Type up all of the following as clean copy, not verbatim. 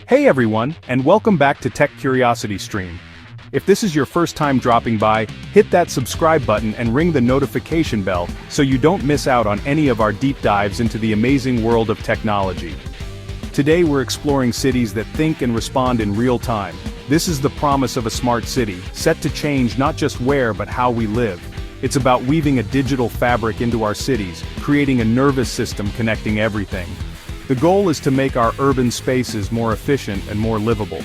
Hey everyone, and welcome back to Tech Curiosity Stream. If this is your first time dropping by, hit that subscribe button and ring the notification bell so you don't miss out on any of our deep dives into the amazing world of technology. Today we're exploring cities that think and respond in real time. This is the promise of a smart city, set to change not just where but how we live. It's about weaving a digital fabric into our cities, creating a nervous system connecting everything. The goal is to make our urban spaces more efficient and more livable.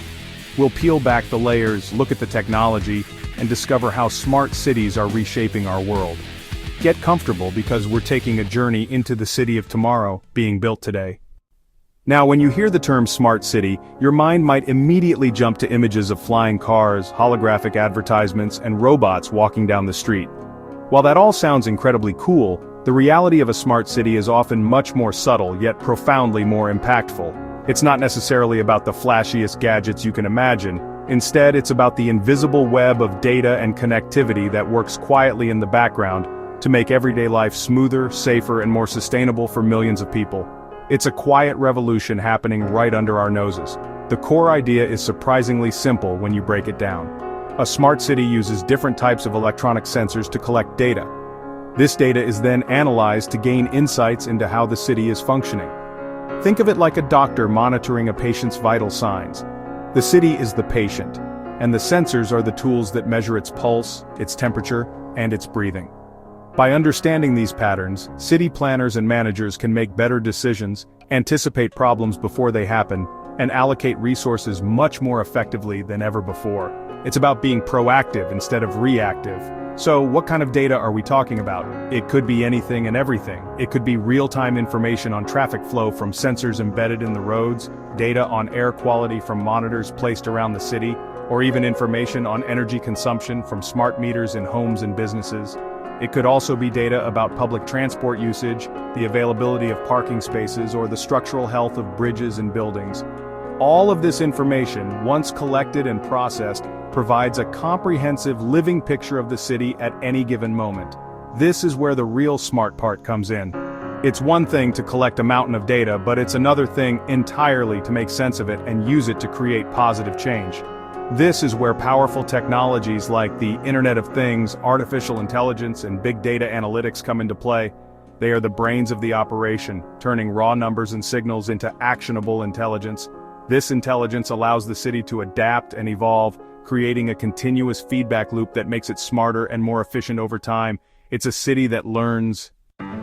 We'll peel back the layers, look at the technology, and discover how smart cities are reshaping our world. Get comfortable because we're taking a journey into the city of tomorrow, being built today. Now, when you hear the term smart city, your mind might immediately jump to images of flying cars, holographic advertisements, and robots walking down the street. While that all sounds incredibly cool, the reality of a smart city is often much more subtle yet profoundly more impactful. It's not necessarily about the flashiest gadgets you can imagine. Instead, it's about the invisible web of data and connectivity that works quietly in the background to make everyday life smoother, safer, and more sustainable for millions of people. It's a quiet revolution happening right under our noses. The core idea is surprisingly simple when you break it down. A smart city uses different types of electronic sensors to collect data. This data is then analyzed to gain insights into how the city is functioning. Think of it like a doctor monitoring a patient's vital signs. The city is the patient, and the sensors are the tools that measure its pulse, its temperature, and its breathing. By understanding these patterns, city planners and managers can make better decisions, anticipate problems before they happen, and allocate resources much more effectively than ever before. It's about being proactive instead of reactive. So, what kind of data are we talking about? It could be anything and everything. It could be real-time information on traffic flow from sensors embedded in the roads, data on air quality from monitors placed around the city, or even information on energy consumption from smart meters in homes and businesses. It could also be data about public transport usage, the availability of parking spaces, or the structural health of bridges and buildings. All of this information, once collected and processed, provides a comprehensive living picture of the city at any given moment. This is where the real smart part comes in. It's one thing to collect a mountain of data, but it's another thing entirely to make sense of it and use it to create positive change. This is where powerful technologies like the Internet of Things, artificial intelligence, and big data analytics come into play. They are the brains of the operation, turning raw numbers and signals into actionable intelligence. This intelligence allows the city to adapt and evolve, creating a continuous feedback loop that makes it smarter and more efficient over time. It's a city that learns.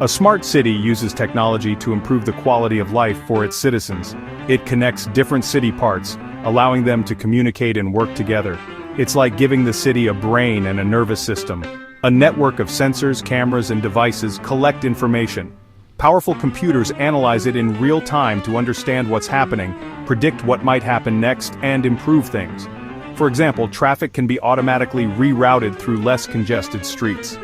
A smart city uses technology to improve the quality of life for its citizens. It connects different city parts, allowing them to communicate and work together. It's like giving the city a brain and a nervous system. A network of sensors, cameras, and devices collect information. Powerful computers analyze it in real time to understand what's happening, predict what might happen next, and improve things. For example, traffic can be automatically rerouted through less congested streets.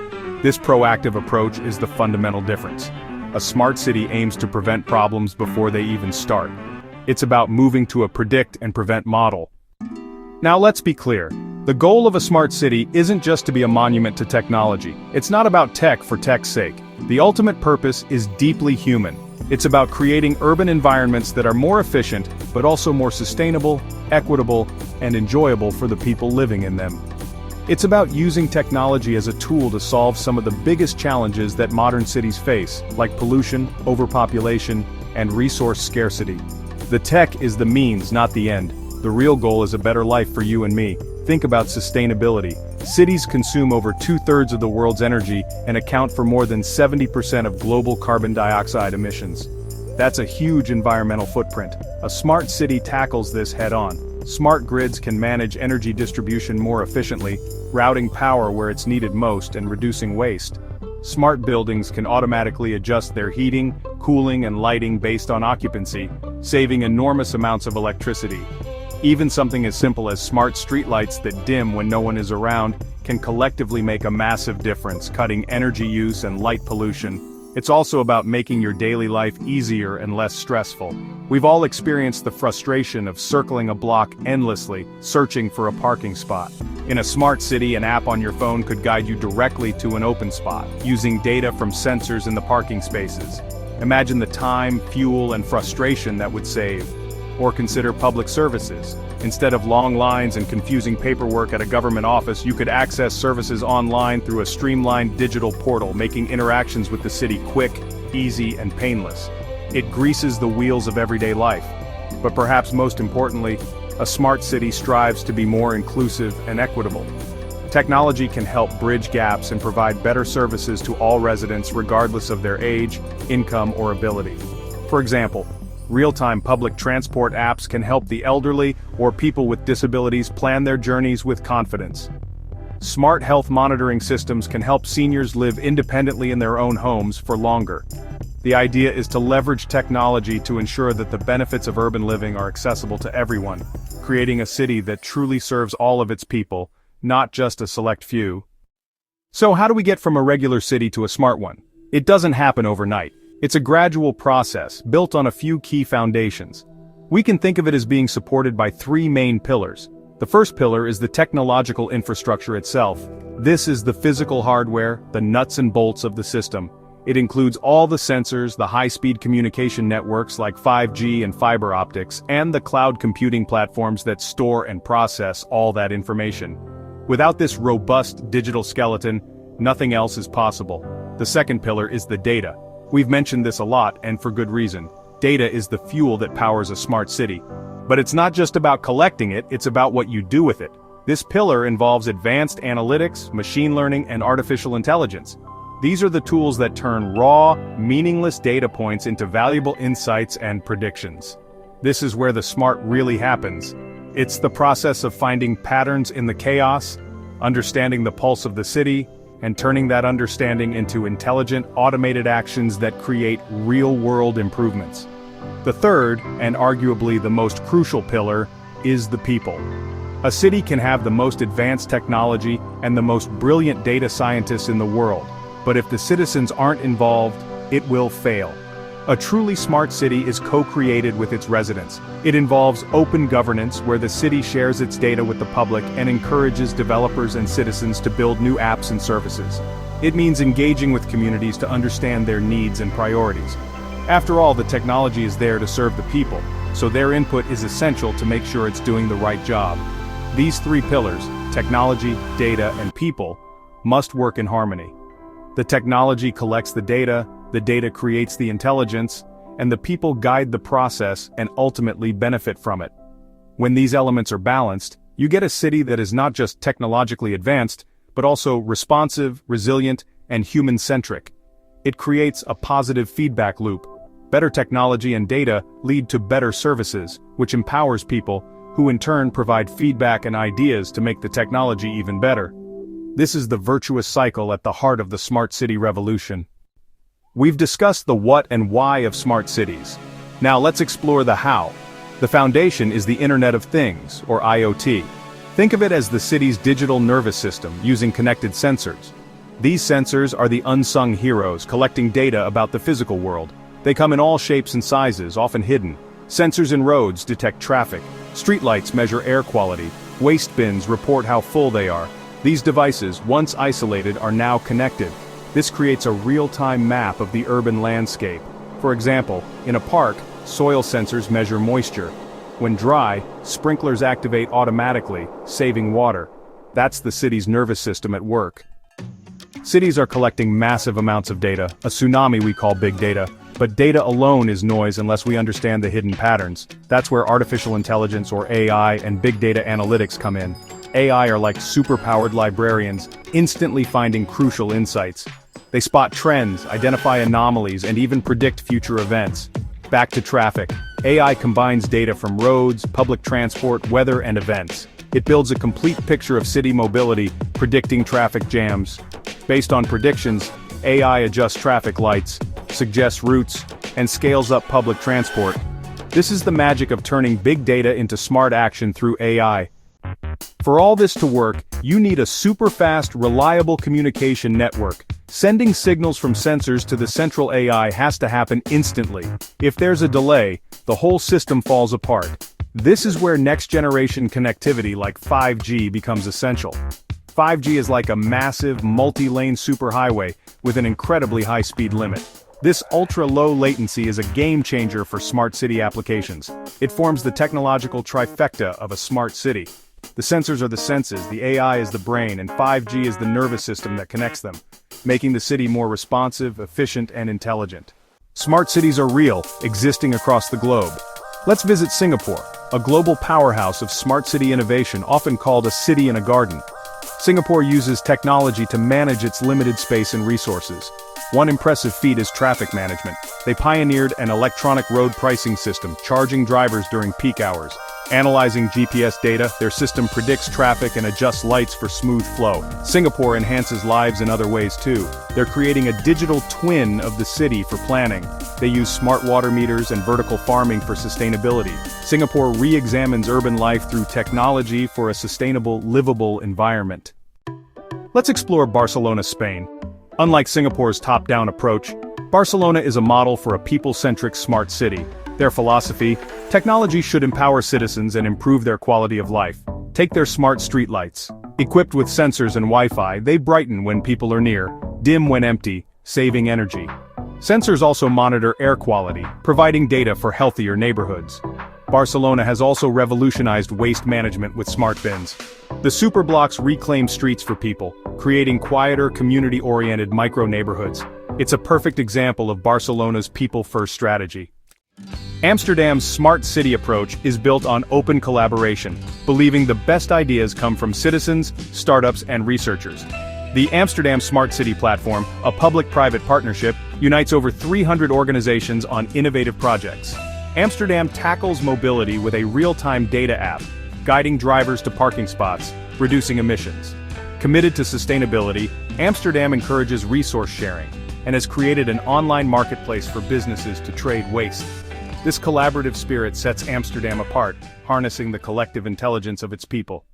This proactive approach is the fundamental difference. A smart city aims to prevent problems before they even start. It's about moving to a predict and prevent model. Now let's be clear. The goal of a smart city isn't just to be a monument to technology. It's not about tech for tech's sake. The ultimate purpose is deeply human. It's about creating urban environments that are more efficient, but also more sustainable, equitable, and enjoyable for the people living in them. It's about using technology as a tool to solve some of the biggest challenges that modern cities face, like pollution, overpopulation, and resource scarcity. The tech is the means, not the end. The real goal is a better life for you and me. Think about sustainability. Cities consume over 2/3 of the world's energy and account for more than 70% of global carbon dioxide emissions. That's a huge environmental footprint. A smart city tackles this head-on. Smart grids can manage energy distribution more efficiently, routing power where it's needed most and reducing waste. Smart buildings can automatically adjust their heating, cooling, and lighting based on occupancy, saving enormous amounts of electricity. Even something as simple as smart streetlights that dim when no one is around can collectively make a massive difference, cutting energy use and light pollution. It's also about making your daily life easier and less stressful. We've all experienced the frustration of circling a block endlessly, searching for a parking spot. In a smart city, an app on your phone could guide you directly to an open spot, using data from sensors in the parking spaces. Imagine the time, fuel, and frustration that would save. Or consider public services. Instead of long lines and confusing paperwork at a government office, you could access services online through a streamlined digital portal, making interactions with the city quick, easy, and painless. It greases the wheels of everyday life. But perhaps most importantly, a smart city strives to be more inclusive and equitable. Technology can help bridge gaps and provide better services to all residents regardless of their age, income, or ability. For example, real-time public transport apps can help the elderly or people with disabilities plan their journeys with confidence. Smart health monitoring systems can help seniors live independently in their own homes for longer. The idea is to leverage technology to ensure that the benefits of urban living are accessible to everyone, creating a city that truly serves all of its people, not just a select few. So how do we get from a regular city to a smart one? It doesn't happen overnight. It's a gradual process, built on a few key foundations. We can think of it as being supported by three main pillars. The first pillar is the technological infrastructure itself. This is the physical hardware, the nuts and bolts of the system. It includes all the sensors, the high-speed communication networks like 5G and fiber optics, and the cloud computing platforms that store and process all that information. Without this robust digital skeleton, nothing else is possible. The second pillar is the data. We've mentioned this a lot, and for good reason. Data is the fuel that powers a smart city. But it's not just about collecting it, it's about what you do with it. This pillar involves advanced analytics, machine learning, and artificial intelligence. These are the tools that turn raw, meaningless data points into valuable insights and predictions. This is where the smart really happens. It's the process of finding patterns in the chaos, understanding the pulse of the city, and turning that understanding into intelligent, automated actions that create real-world improvements. The third, and arguably the most crucial pillar, is the people. A city can have the most advanced technology and the most brilliant data scientists in the world, but if the citizens aren't involved, it will fail. A truly smart city is co-created with its residents. It involves open governance where the city shares its data with the public and encourages developers and citizens to build new apps and services. It means engaging with communities to understand their needs and priorities. After all, the technology is there to serve the people, so their input is essential to make sure it's doing the right job. These three pillars, technology, data, and people, must work in harmony. The technology collects the data creates the intelligence, and the people guide the process and ultimately benefit from it. When these elements are balanced, you get a city that is not just technologically advanced, but also responsive, resilient, and human-centric. It creates a positive feedback loop. Better technology and data lead to better services, which empowers people, who in turn provide feedback and ideas to make the technology even better. This is the virtuous cycle at the heart of the smart city revolution. We've discussed the what and why of smart cities. Now let's explore the how. The foundation is the Internet of Things, or IoT. Think of it as the city's digital nervous system, using connected sensors. These sensors are the unsung heroes, collecting data about the physical world. They come in all shapes and sizes, often hidden. Sensors in roads detect traffic. Streetlights measure air quality. Waste bins report how full they are. These devices, once isolated, are now connected. This creates a real-time map of the urban landscape. For example, in a park, soil sensors measure moisture. When dry, sprinklers activate automatically, saving water. That's the city's nervous system at work. Cities are collecting massive amounts of data, a tsunami we call big data. But data alone is noise unless we understand the hidden patterns. That's where artificial intelligence, or AI, and big data analytics come in. AI are like super-powered librarians, instantly finding crucial insights. They spot trends, identify anomalies, and even predict future events. Back to traffic. AI combines data from roads, public transport, weather, and events. It builds a complete picture of city mobility, predicting traffic jams. Based on predictions, AI adjusts traffic lights, suggests routes, and scales up public transport. This is the magic of turning big data into smart action through AI. For all this to work, you need a super-fast, reliable communication network. Sending signals from sensors to the central AI has to happen instantly. If there's a delay, the whole system falls apart. This is where next-generation connectivity like 5G becomes essential. 5G is like a massive, multi-lane superhighway with an incredibly high speed limit. This ultra-low latency is a game-changer for smart city applications. It forms the technological trifecta of a smart city. The sensors are the senses, the AI is the brain, and 5G is the nervous system that connects them, making the city more responsive, efficient, and intelligent. Smart cities are real, existing across the globe. Let's visit Singapore, a global powerhouse of smart city innovation, often called a city in a garden. Singapore uses technology to manage its limited space and resources. One impressive feat is traffic management. They pioneered an electronic road pricing system, charging drivers during peak hours. Analyzing GPS data, their system predicts traffic and adjusts lights for smooth flow. Singapore enhances lives in other ways too. They're creating a digital twin of the city for planning. They use smart water meters and vertical farming for sustainability. Singapore re-examines urban life through technology for a sustainable, livable environment. Let's explore Barcelona, Spain. Unlike Singapore's top-down approach, Barcelona is a model for a people-centric smart city. Their philosophy: technology should empower citizens and improve their quality of life. Take their smart streetlights. Equipped with sensors and Wi-Fi, they brighten when people are near, dim when empty, saving energy. Sensors also monitor air quality, providing data for healthier neighborhoods. Barcelona has also revolutionized waste management with smart bins. The superblocks reclaim streets for people, creating quieter, community-oriented micro-neighborhoods. It's a perfect example of Barcelona's people-first strategy. Amsterdam's smart city approach is built on open collaboration, believing the best ideas come from citizens, startups, and researchers. The Amsterdam Smart City Platform, a public-private partnership, unites over 300 organizations on innovative projects. Amsterdam tackles mobility with a real-time data app, guiding drivers to parking spots, reducing emissions. Committed to sustainability, Amsterdam encourages resource sharing and has created an online marketplace for businesses to trade waste. This collaborative spirit sets Amsterdam apart, harnessing the collective intelligence of its people.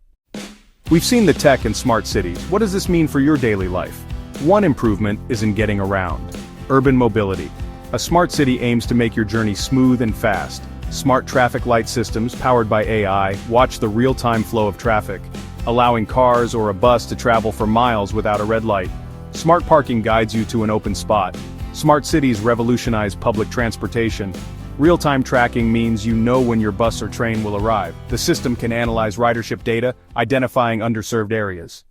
We've seen the tech in smart cities. What does this mean for your daily life? One improvement is in getting around. Urban mobility. A smart city aims to make your journey smooth and fast. Smart traffic light systems, powered by AI, watch the real-time flow of traffic, allowing cars or a bus to travel for miles without a red light. Smart parking guides you to an open spot. Smart cities revolutionize public transportation. Real-time tracking means you know when your bus or train will arrive. The system can analyze ridership data, identifying underserved areas.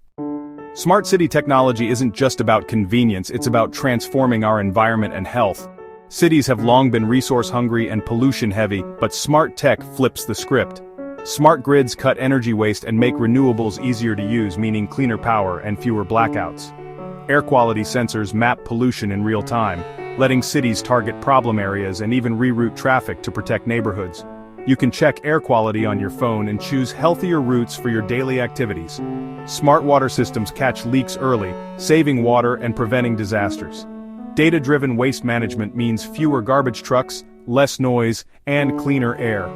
Smart city technology isn't just about convenience, it's about transforming our environment and health. Cities have long been resource-hungry and pollution-heavy, but smart tech flips the script. Smart grids cut energy waste and make renewables easier to use, meaning cleaner power and fewer blackouts. Air quality sensors map pollution in real time, letting cities target problem areas and even reroute traffic to protect neighborhoods. You can check air quality on your phone and choose healthier routes for your daily activities. Smart water systems catch leaks early, saving water and preventing disasters. Data-driven waste management means fewer garbage trucks, less noise, and cleaner air.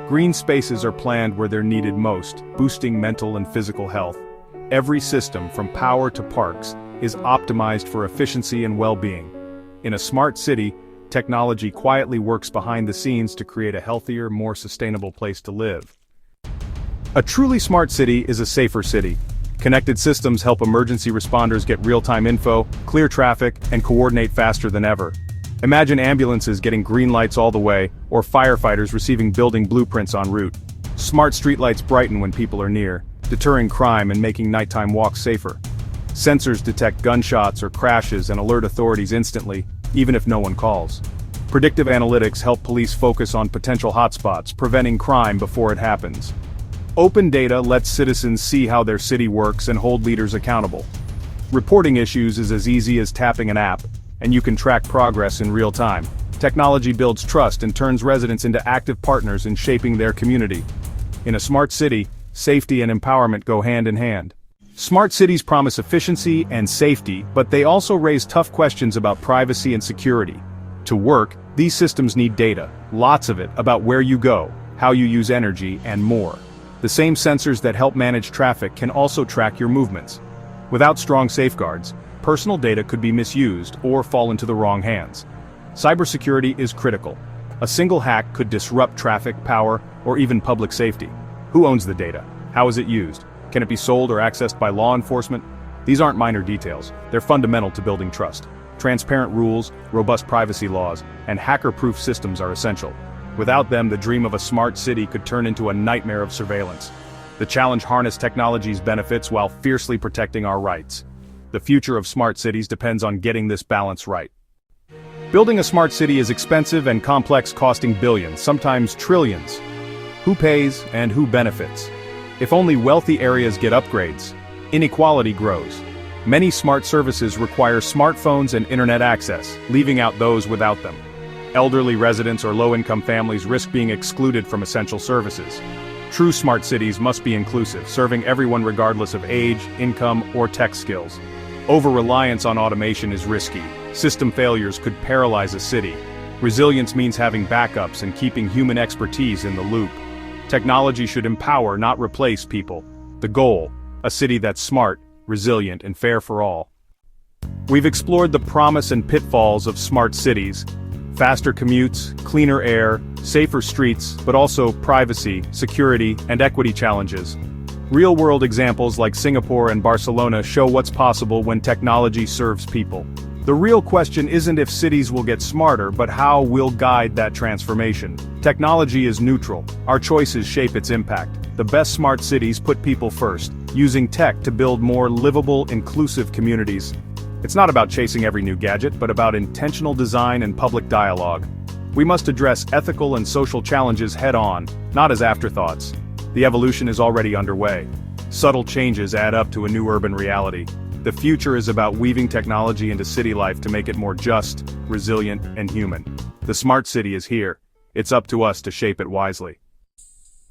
Green spaces are planned where they're needed most, boosting mental and physical health. Every system, from power to parks, is optimized for efficiency and well-being. In a smart city, technology quietly works behind the scenes to create a healthier, more sustainable place to live. A truly smart city is a safer city. Connected systems help emergency responders get real-time info, clear traffic, and coordinate faster than ever. Imagine ambulances getting green lights all the way, or firefighters receiving building blueprints en route. Smart streetlights brighten when people are near, deterring crime and making nighttime walks safer. Sensors detect gunshots or crashes and alert authorities instantly, even if no one calls. Predictive analytics help police focus on potential hotspots, preventing crime before it happens. Open data lets citizens see how their city works and hold leaders accountable. Reporting issues is as easy as tapping an app, and you can track progress in real time. Technology builds trust and turns residents into active partners in shaping their community. In a smart city, safety and empowerment go hand in hand. Smart cities promise efficiency and safety, but they also raise tough questions about privacy and security. To work, these systems need data, lots of it, about where you go, how you use energy, and more. The same sensors that help manage traffic can also track your movements. Without strong safeguards, personal data could be misused or fall into the wrong hands. Cybersecurity is critical. A single hack could disrupt traffic, power, or even public safety. Who owns the data? How is it used? Can it be sold or accessed by law enforcement? These aren't minor details. They're fundamental to building trust. Transparent rules, robust privacy laws, and hacker-proof systems are essential. Without them, the dream of a smart city could turn into a nightmare of surveillance. The challenge harness technology's benefits while fiercely protecting our rights. The future of smart cities depends on getting this balance right. Building a smart city is expensive and complex, costing billions, sometimes trillions. Who pays and who benefits? If only wealthy areas get upgrades, inequality grows. Many smart services require smartphones and internet access, leaving out those without them. Elderly residents or low-income families risk being excluded from essential services. True smart cities must be inclusive, serving everyone regardless of age, income, or tech skills. Over-reliance on automation is risky. System failures could paralyze a city. Resilience means having backups and keeping human expertise in the loop. Technology should empower, not replace people. The goal, a city that's smart, resilient, and fair for all. We've explored the promise and pitfalls of smart cities. Faster commutes, cleaner air, safer streets, but also privacy, security, and equity challenges. Real-world examples like Singapore and Barcelona show what's possible when technology serves people. The real question isn't if cities will get smarter, but how we'll guide that transformation. Technology is neutral. Our choices shape its impact. The best smart cities put people first, using tech to build more livable, inclusive communities. It's not about chasing every new gadget, but about intentional design and public dialogue. We must address ethical and social challenges head-on, not as afterthoughts. The evolution is already underway. Subtle changes add up to a new urban reality. The future is about weaving technology into city life to make it more just, resilient, and human. The smart city is here. It's up to us to shape it wisely.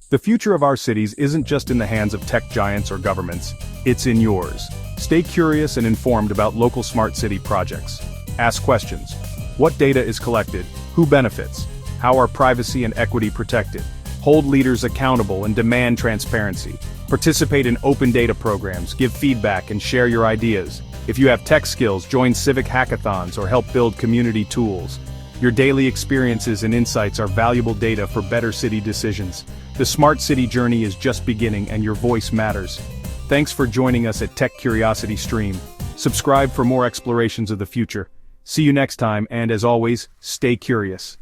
The future of our cities isn't just in the hands of tech giants or governments, it's in yours. Stay curious and informed about local smart city projects. Ask questions. What data is collected? Who benefits? How are privacy and equity protected? Hold leaders accountable and demand transparency. Participate in open data programs, give feedback, and share your ideas. If you have tech skills, join civic hackathons or help build community tools. Your daily experiences and insights are valuable data for better city decisions. The smart city journey is just beginning, and your voice matters. Thanks for joining us at Tech Curiosity Stream. Subscribe for more explorations of the future. See you next time, and as always, stay curious.